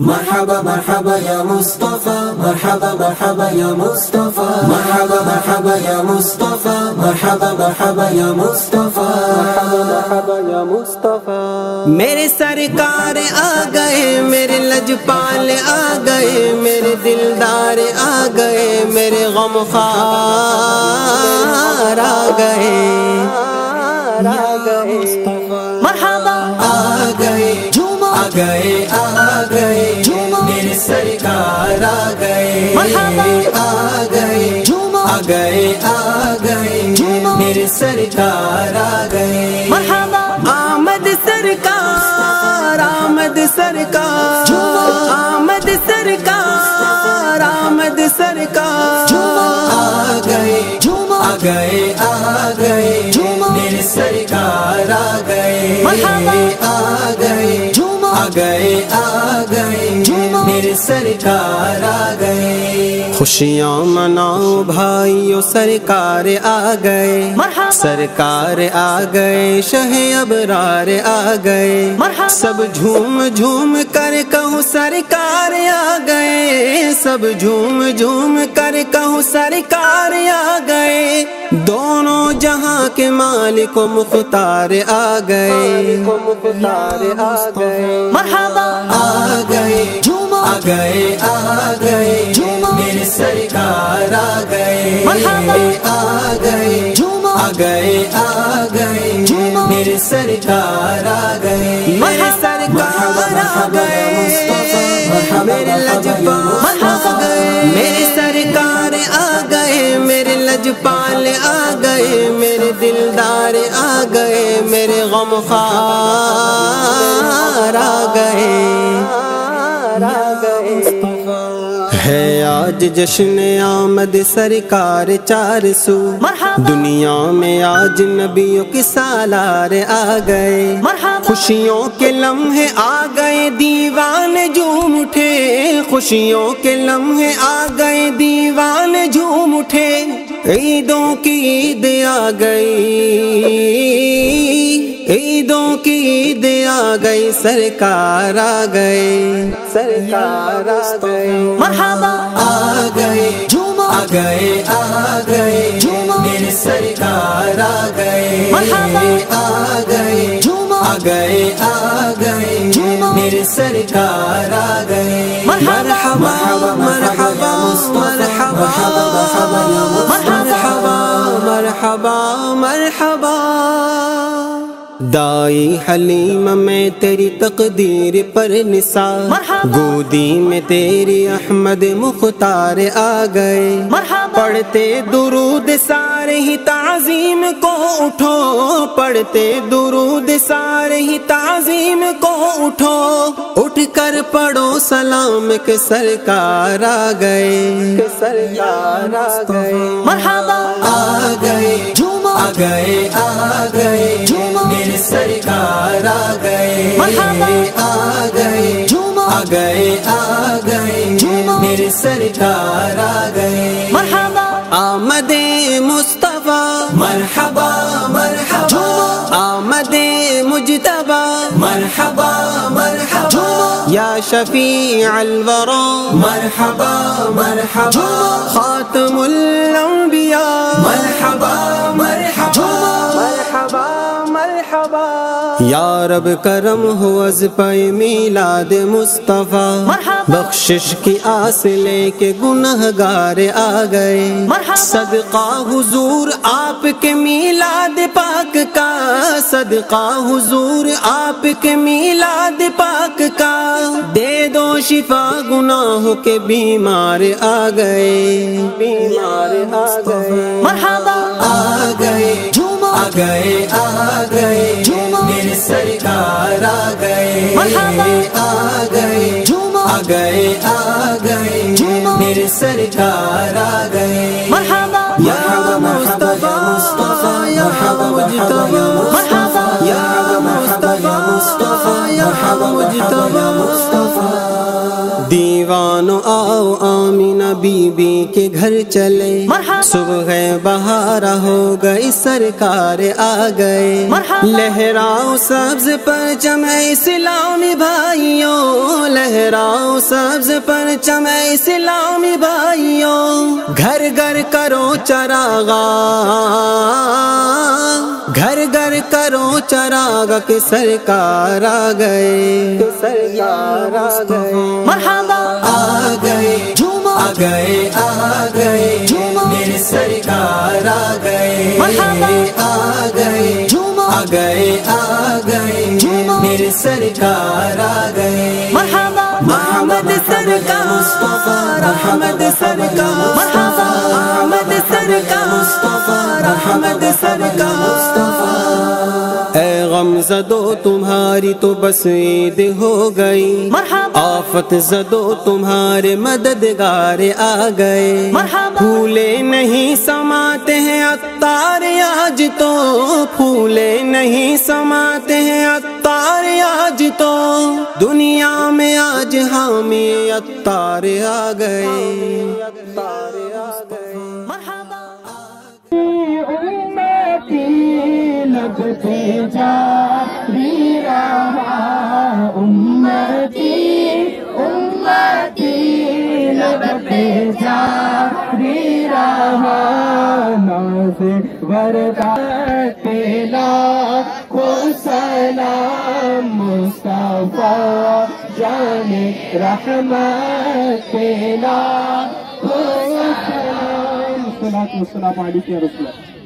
مرحبا مرحبا يا مصطفى، مرحبا مرحبا يا مصطفى، مرحبا مرحبا يا مصطفى، مرحبا مرحبا يا مصطفى، مرحبا مرحبا يا مصطفى. میرے سرکار آ گئے، میرے لجپال آ گئے، میرے دلدار آ گئے، میرے غمخوار آ گئے. مرحبا آ گئے آ گئے آ گئے میرے سرکار آ گئے. مرحبا آ گئے آ گئے آ گئے میرے سرکار آ گئے. مرحبا آمد سرکار، آمد سرکار، آمد سرکار، آمد سرکار. آ گئے آ گئے آ گئے میرے سرکار آ گئے. مرحبا آ گئے آ گئے آ گئے میرے سرکار آ گئے. خوشیاں مناؤ بھائیو، سرکار آ گئے. سرکار آ گئے، شہ ابرار آ گئے. سب جھوم جھوم کر کہو سرکار آ گئے، سب جھوم جھوم کر کہو سرکار آ گئے. دونوں جہاں کے مالک و مختار آ گئے. مرحبا آ گئے آ گئے آ گئے میرے سرکار آ گئے. مرحبا آ گئے آ گئے آ گئے میرے سرکار آ گئے. میرے سرکار آ گئے، میرے لجپال آ گئے. میرے سرکار آ گئے، میرے لجپال آ گئے، میرے دلدار آ گئے، میرے غمخوار آ گئے. ہے آج جشن آمد سرکار چار سو، دنیا میں آج نبیوں کی سالار آ گئے. خوشیوں کے لمحے آ گئے، دیوان جھوم اٹھے. خوشیوں کے لمحے آ گئے، دیوان جھوم اٹھے. عیدوں کی عید آ گئی، عیدوں کی عید آ گئی، سرکار آ گئے، سرکار آ گئے. مرحبا آ گئے آ گئے آ گئے میرے سرکار آ گئے. مرحبا آ گئے آ گئے آ گئے میرے سرکار آ گئے. مرحبا مرحبا مرحبا مرحبا مرحبا مرحبا. دائی حلیم میں تیری تقدیر پر نثار، گودی میں تیری احمد مختار آ گئے. پڑھتے درود سارے ہی تعظیم کو اٹھو، پڑھتے درود سارے ہی تعظیم کو اٹھو. اٹھ کر پڑھو سلام کے سرکار آ گئے، سرکار آ گئے. مرحبا آ گئے آ گئے آ گئے میرے سرکار آ گئے. مرحبا آ گئے آ گئے آ گئے میرے سرکار آ گئے. مرحبا آمد مصطفیٰ، مرحبا مرحبا آمد مجتبی، مرحبا مرحبا یا شفیع الورا، مرحبا مرحبا خاتم الانبیاء. مرحبا مرحبا مرحبا مرحبا. یا رب کرم ہو از پہ میلاد مصطفیٰ، بخشش کی آس لے کے گنہگار آ گئے. صدقہ حضور آپ کے میلاد پاک کا، صدقہ حضور آپ کے میلاد پاک کا. دے دو شفا گناہوں کے بیمار آ گئے، بیمار آ گئے. مرحبا آ گئے آ گئے آ گئے میرے سرکار آ گئے. مرحبا آ گئے آ گئے آ گئے میرے سرکار آ گئے. مرحبا یا مصطفیٰ، یا مجتبی، مرحبا یا مصطفیٰ، یا مجتبی. دیوانوں آؤ آمینہ بی بی کے گھر چلے صبح بہار ہو گئی سرکار آ گئے لہراؤ سبز پرچم اسلامی بھائیوں لہراؤ سبز پرچم اسلامی بھائیوں گھر گھر کرو چراغا گھر گھر کرو چراغ کہ سرکار آ گئے سرکار آ گئے مرحبا آ گئے آ گئے آ گئے میرے سرکار آ گئے آ گئے آ گئے آ گئے میرے سرکار آ گئے محمد سرکار مصطفیٰ رحمت سرکار مصطفیٰ احمد سرکار مصطفیٰ رحمت سرکار مصطفیٰ اے غم زدو تمہاری تو بس عید ہو گئی آفت زدو تمہارے مددگار آ گئے پھولے نہیں سماتے ہیں عطار آج تو پھولے نہیں سماتے ہیں عطار آج تو دنیا میں آج حامی عطار آ گئے عطار آ گئے لگتے جاری رہا امتی امتی لگتے جاری رہا ناز وردات لاکھوں سلام مصطفیٰ جان رحمت لاکھوں سلام صلاۃ والسلام علیک یا رسول اللہ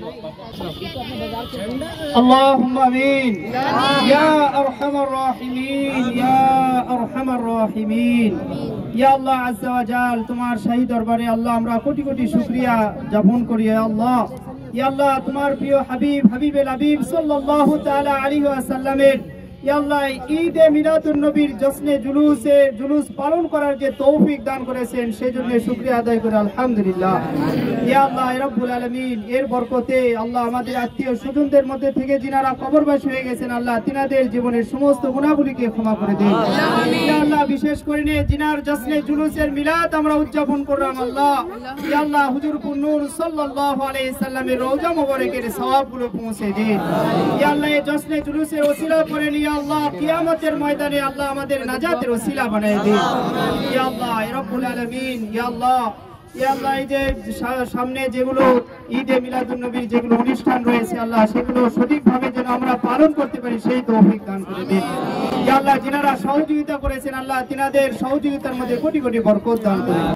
اللهم آمین یا ارحم الراحمین یا ارحم الراحمین یا اللہ عز و جل تمہار شاہی دربارے اللہ ہمارا کوٹی کوٹی شکریہ جاپن کری ہے اللہ یا اللہ تمہار پیو حبیب حبیب الحبیب صلی اللہ تعالی علیہ وسلم یا اللہ عید میلاد النبیর জশ্নে জুলুস পালন করার যে তৌফিক দান করেছেন সেজন্য শুকরিয়া আদায় করি আলহামদুলিল্লাহ ইয়া আল্লাহ রব্বুল আলামিন এর বরকতে আল্লাহ আমাদের আত্মীয় স্বজনদের মধ্যে থেকে যিনারা কবরবাসী হয়ে গেছেন আল্লাহ তিনাদের জীবনের সমস্ত গুনাহগুলিকে ক্ষমা করে দিন ইয়া আল্লাহ বিশেষ করে যিনার জশ্নে জুলুসের মিলাদ আমরা উদযাপন করলাম আল্লাহ ইয়া আল্লাহ হুজুর নূর সাল্লাল্লাহু আলাইহি সাল্লামের রওজা মোবারকের সওয়াবগুলো পৌঁছে দিন ইয়া আল্লাহ এই জশ্নে জুলুসের ওসিলা করে নিয়ে আল্লাহ কিয়ামতের ময়দানে আল্লাহ আমাদের নাজাতের ওসিলা বানায় দিন ইয়া আল্লাহ রব্বুল আলামিন ইয়া আল্লাহ এই যে সামনে যেগুলো ঈদে মিলাদুন নবীর যেগুলো অনুষ্ঠান রয়েছে আল্লাহ সেগুলো সঠিকভাবে যেন আমরা পালন করতে পারি সেই তৌফিক দান করে দিন ইয়া আল্লাহ যিনারা সহযোগিতা করেছেন আল্লাহ তিনাদের সহযোগিতার মধ্যে কোটি কোটি বরকত দান করুন